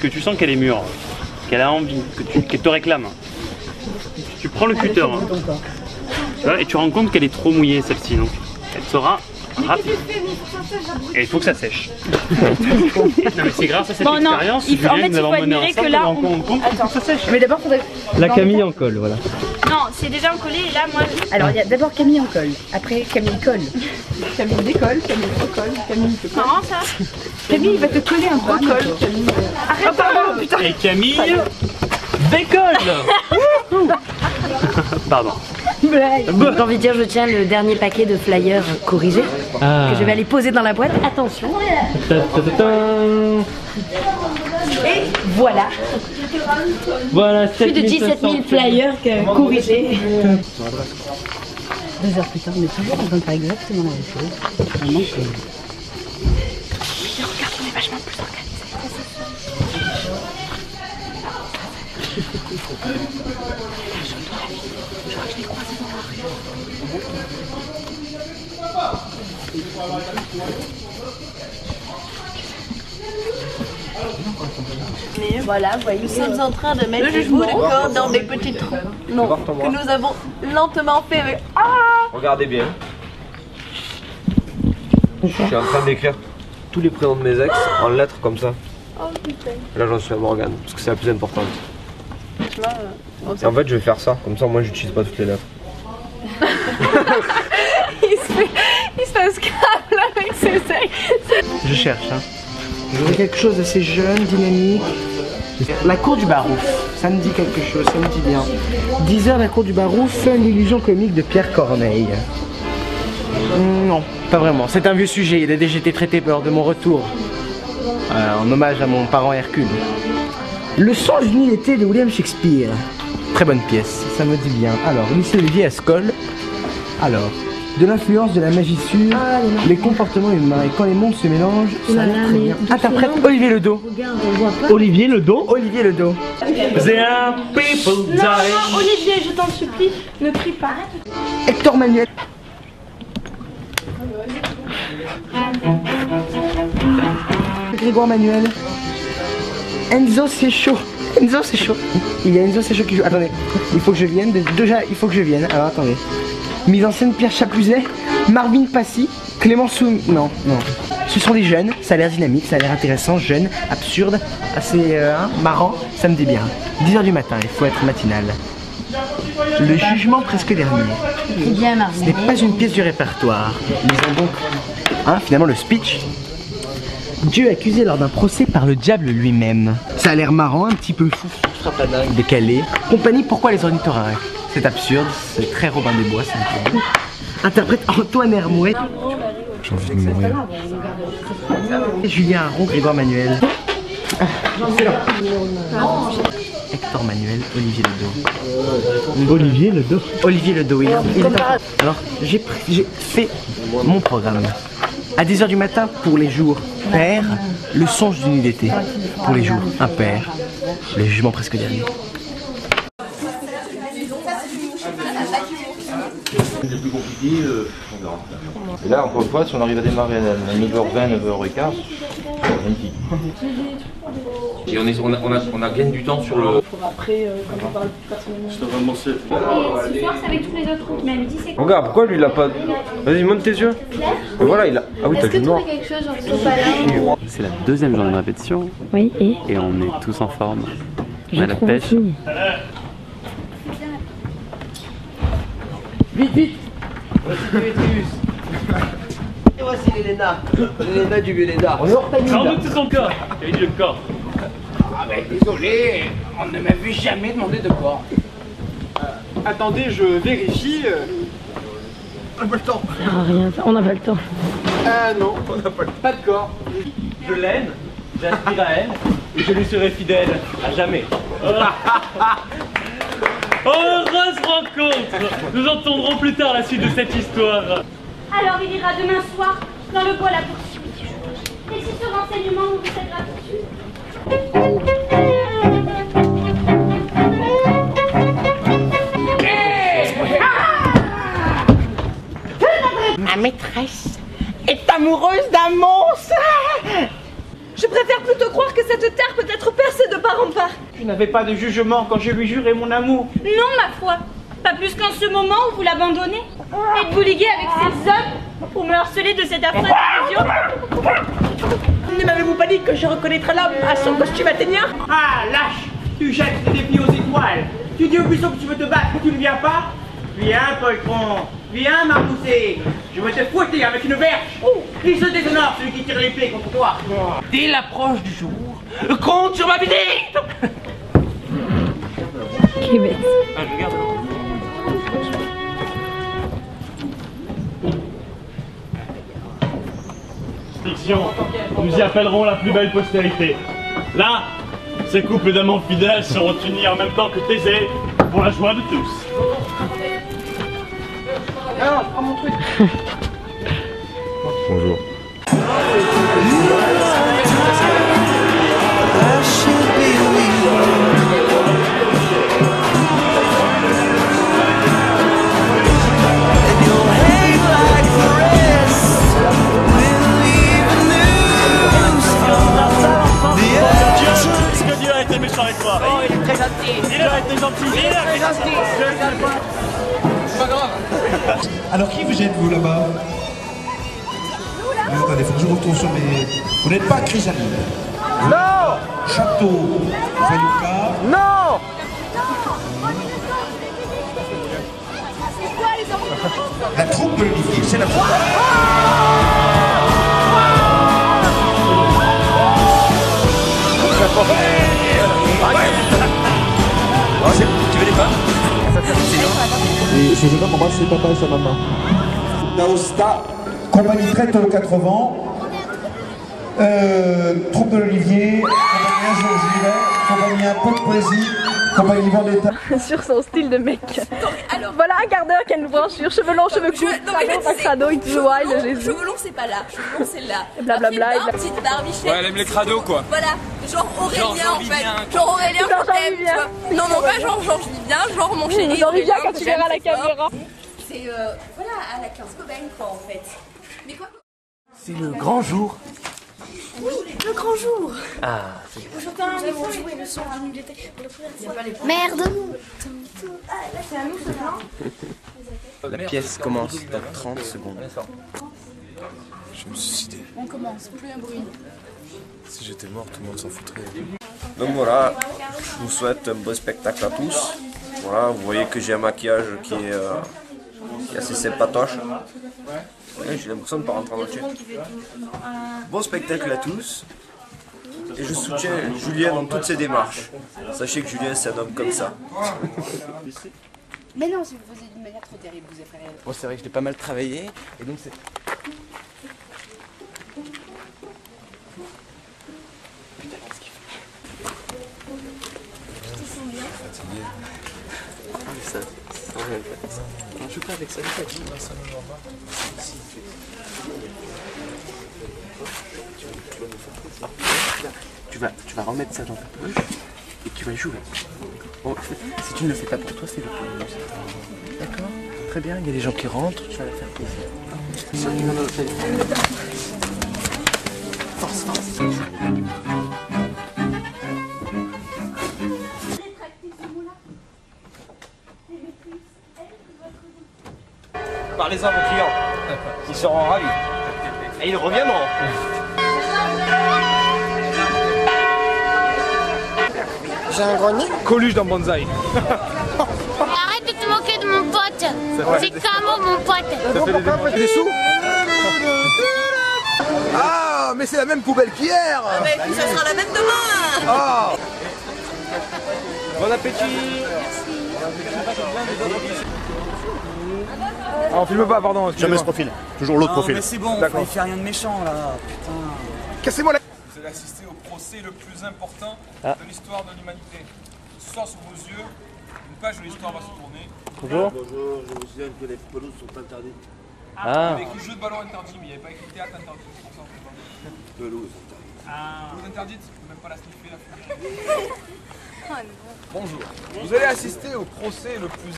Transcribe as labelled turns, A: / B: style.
A: que tu sens qu'elle est mûre, qu'elle a envie, qu'elle te réclame. Tu prends le cutter hein, tu vois, et tu te rends compte qu'elle est trop mouillée celle-ci. Donc elle sera rapide. Et il faut que ça sèche. Non mais c'est grâce à cette expérience,
B: en fait, il faut admirer que là,
A: Attends, ça sèche.
B: Mais d'abord, faudrait...
C: La Camille en colle, voilà.
B: Non, c'est déjà encollé et là, moi...
D: Alors, il y a d'abord Camille en colle, après Camille colle.
E: Camille décolle, Camille recolle, Camille te colle.
B: Marrant ça.
E: Camille va te coller un recolle.
B: Arrête, pardon, putain.
A: Et Camille décolle. Pardon.
D: J'ai envie de dire, je tiens le dernier paquet de flyers corrigés que je vais aller poser dans la boîte. Attention. Et voilà.
C: Voilà,
D: Plus de 17 000 flyers corrigés. 2 heures plus tard, on est toujours en train de faire exactement la même chose. Vraiment que... Regarde, on est vachement plus je crois que je l'ai croisé dans la rue. Voilà, vous voyez.
E: Nous sommes en train de mettre des bouts de corps dans des petits trous. Non, que nous avons lentement fait avec...
F: Regardez bien. Je suis en train d'écrire tous les prénoms de mes ex en lettres comme ça.
E: Oh putain.
F: Et là j'en suis à Morgane, parce que c'est la plus importante. Et en fait je vais faire ça, comme ça moi j'utilise pas toutes les lettres.
E: il se fait un scrabble avec ses ex.
G: Je cherche, hein. Je voudrais quelque chose d'assez jeune, dynamique. La cour du Barouf, ça me dit quelque chose, ça me dit bien. 10 heures la cour du Barouf, l'illusion comique de Pierre Corneille. Non, pas vraiment. C'est un vieux sujet, il a déjà été traité lors de mon retour. En hommage à mon parent Hercule. Le songe d'une nuit d'été de William Shakespeare. Très bonne pièce, ça me dit bien. Alors, lycée Olivier Ascol. Alors, de l'influence de la magie sûre, les comportements humains. Et quand les mondes se mélangent, ça a l'air très bien. Interprète Olivier Ledo.
C: Olivier Ledo.
G: Olivier Ledo.
C: There are people dying.
B: Non, Olivier, je t'en supplie, ne crie pas.
G: Hector Manuel. Grégoire Manuel. Enzo c'est chaud. Enzo c'est chaud. Il y a Enzo c'est chaud qui joue. Attendez, il faut que je vienne. Déjà, il faut que je vienne. Alors attendez. Mise en scène Pierre Chapouzet, Marvin Passy, Clément Soum. Non, non. Ce sont des jeunes, ça a l'air dynamique, ça a l'air intéressant, jeune, absurde, assez marrant, ça me dit bien. 10 h du matin, il faut être matinal. Le jugement presque dernier.
D: C'est bien, Marvin.
G: Ce n'est pas une pièce du répertoire. Lisons donc, finalement, le speech. Dieu accusé lors d'un procès par le diable lui-même. Ça a l'air marrant, un petit peu fou, décalé. Compagnie, pourquoi les ornithorynques? C'est absurde, c'est très Robin des Bois, c'est un peu. Interprète Antoine Hermouet.
H: J'ai envie de mourir.
G: Julien Aron, Grégoire Manuel. Hector Manuel, Olivier Ledo.
C: Olivier Ledo.
G: Olivier Ledo, oui. Alors, j'ai fait mon programme. À 10 h du matin, pour les jours pairs, le songe d'une nuit d'été. Pour les jours impairs, le jugement presque dernier.
F: C'est plus compliqué, on verra. Et là, encore une fois, si on arrive à démarrer à 9h20, 9h15, c'est magnifique. Et on a gagné du temps sur le...
E: Après, quand on parle personnellement.
A: Je t'en commencer.
B: Et ce soir, c'est avec tous les autres trucs, mais dit c'est
F: Regarde, pourquoi lui il a pas... Vas-y, monte tes yeux. Et voilà, il a... Ah oui, t'as du noir.
B: quelque chose genre sopalin?
A: C'est la deuxième journée de répétition.
D: Oui,
A: et on est tous en forme. On
D: je
A: a la
D: trouve
A: pêche.
D: aussi.
G: Vite, vite. Et voici l'Elena du Véleda. On est hors timing.
A: En doute c'est son corps. Il dit le corps.
G: Ah ben désolé, on ne m'avait jamais demandé de corps.
I: Attendez, je vérifie.
G: On n'a pas le temps.
D: Ça sert à rien, on n'a pas le temps.
I: Non, on n'a pas de corps.
C: Je l'aime, j'aspire à elle, et je lui serai fidèle à jamais.
A: Heureuse rencontre. Nous entendrons plus tard la suite de cette histoire.
B: Alors il ira demain soir dans le bois la poursuite. Et si ce renseignement vous fait gratitude.
D: Ma maîtresse est amoureuse d'un monstre.
E: Je préfère plutôt croire que cette terre peut être percée
I: n'avait pas de jugement quand je lui jurais mon amour.
B: Non, ma foi. Pas plus qu'en ce moment où vous l'abandonnez. Êtes-vous ligué avec ces hommes pour me harceler de cette affreuse illusion?
E: Ne m'avez-vous pas dit que je reconnaîtrais l'homme à son costume athénien?
I: Ah, lâche! Tu jettes des défis aux étoiles. Tu dis au buisson que tu veux te battre, que tu ne viens pas. Viens, poltron. Viens, Marmousset. Je veux te fouetter avec une verge. Il se déshonore, celui qui tire l'épée contre toi. Dès l'approche du jour, compte sur ma visite.
D: Québec.
A: Ah, je regarde. Fiction, nous y appellerons la plus belle postérité. Là, ces couples d'amants fidèles seront unis en même temps que Thésée pour la joie de tous.
I: Alors, je prends mon truc.
H: Bonjour.
A: Est-ce que Dieu a été méchant avec toi?
E: Oh, il est très gentil.
A: Il a été gentil. Il a été gentil.
I: C'est pas grave.
J: Alors qui vous êtes vous là-bas? Attendez, faut que je retourne sur mes... Vous n'êtes pas Chrysalide?
I: Non!
J: Château Fayouka?
I: Non!
J: La troupe de l'Olivier, c'est la troupe.
F: Tu veux des femmes?
J: Et ce jeune homme embrasse ses papas et sa maman. Daosta, compagnie Traite aux 80, troupe de l'Olivier, compagnie Un jour j'irai, compagnie Un peu de poésie, compagnie Vendetta.
E: Sur son style de mec. Alors, voilà un quart d'heure qu'elle nous voit sur cheveux longs, cheveux courts, crado, it's the wild, Jésus.
K: Cheveux longs, c'est pas là, cheveux longs, c'est là.
E: Blablabla.
K: Après, petite barbichette.
C: Ouais, elle aime les crados quoi.
K: Voilà, genre Aurélien en fait. Genre Aurélien, je t'aime, tu vois. Non, non, pas genre Georges Vivien, genre mon chéri.
E: Georges Vivien quand tu verras la caméra.
K: C'est, voilà, à la Kurt Cobain quoi en fait. Mais quoi?
C: C'est le grand jour.
K: Oui, le grand jour.
C: Ah,
K: Aujourd'hui, nous allons jouer le son d'une bibliothèque pour la première fois.
B: Merde.
C: la pièce commence dans 30 secondes.
H: Je me suis suicidé.
K: On commence, plus un bruit.
H: Si j'étais mort, tout le monde s'en foutrait.
L: Donc voilà, je vous souhaite un bon spectacle à tous. Voilà, vous voyez que j'ai un maquillage qui est assez sympatoche. Ouais, j'ai l'impression de ne pas rentrer en entier. Bon spectacle à tous. Et je soutiens Julien dans toutes ses démarches. Sachez que Julien c'est un homme comme ça.
K: Mais non, si vous faisiez d'une manière trop terrible, vous effrayez.
C: Bon, c'est vrai que je l'ai pas mal travaillé. Et donc c'est...
H: Fatigué.
C: Ça non, je joue pas avec ça, tu vas remettre ça dans ta poche et tu vas jouer. Bon, si tu ne le fais pas pour toi, c'est le problème. D'accord? Très bien, il y a des gens qui rentrent, tu vas leur faire plaisir. Force, force. Parlez-en à vos clients, ils seront ravis. Et ils reviendront.
M: J'ai un grenier.
C: Coluche dans Banzai.
B: Arrête de te moquer de mon pote. C'est Camo, mon pote.
C: Ça fait des sous. Ah, mais c'est la même poubelle qu'hier.
K: Ah bah écoute, ça sera la même demain.
C: Ah. Bon appétit. Ah, on filme pas, pardon.
N: Jamais ce profil. Toujours l'autre profil.
O: Mais c'est bon, il fait rien de méchant là. Putain.
C: Cassez-moi la...
P: Vous allez assister au procès le plus important de l'histoire de l'humanité. Ce soir, sous vos yeux, une page de l'histoire va se tourner.
N: Bonjour.
Q: Bonjour, je vous signale que les pelouses sont interdites.
P: Il y avait écrit jeu de ballon interdit, mais il n'y avait pas écrit théâtre interdit. C'est pour ça qu'on peut pas.
Q: Pelouse interdite.
P: Pelouse interdite, on peut même pas la sniffer la fille.
O: Bonjour. Vous allez assister au procès le plus